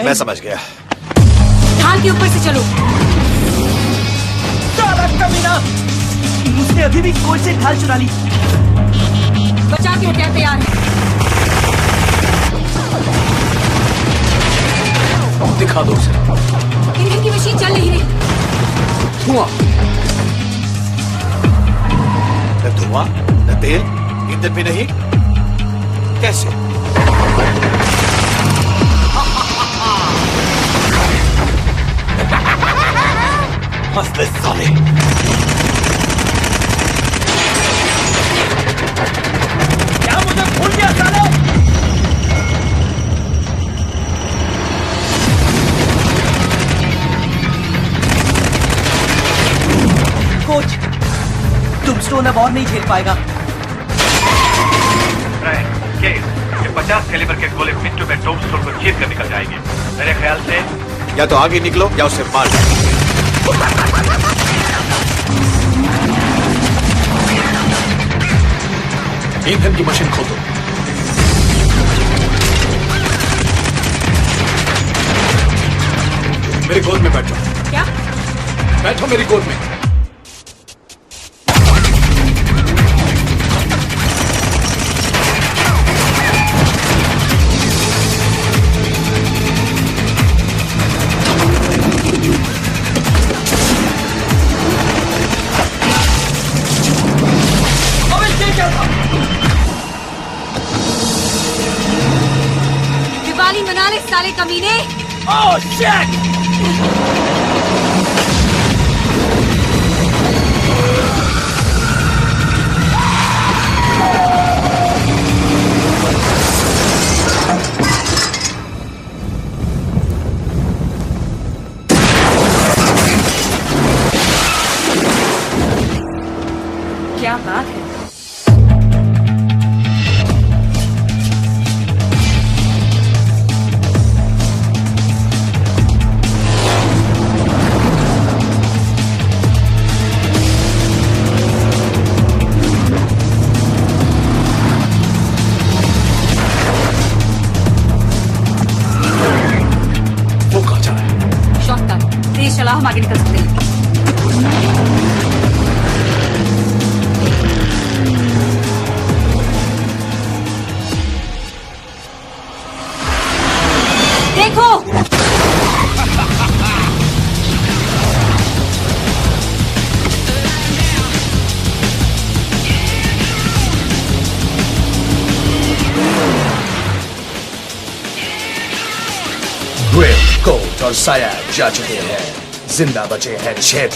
मैं समझ गया। ढाल के ऊपर से चलो। साला कमीना! उसने अभी भी कोच से ढाल चुरा ली। बचा के उठा तैयार है। दिखा दो उसे। ईंधन की मशीन चल नहीं रही। धुआं, न धुआं न तेल, ईंधन भी नहीं। कैसे? मसले साले। क्या मुझे भूल गया साले? कोच, टूम्बस्टोन अब और नहीं झेल पाएगा। ये 50 कैलिबर के गोले मिनटों में टूम्बस्टोन को चीर कर निकल जाएंगे। मेरे ख्याल से या तो आगे निकलो या उसे मार दो। ईंधन की मशीन खोलो। मेरी गोद में बैठो। क्या? बैठो मेरी गोद में। दिवाली मना ले साले कमीने। Oh shit! क्या बात है। वो कहाँ जा रहा है? शॉटगन तेज चला, हम आगे निकल सकते हैं। देखो, ग्रेट, कोट और साया जा चुके हैं। जिंदा बचे हैं 6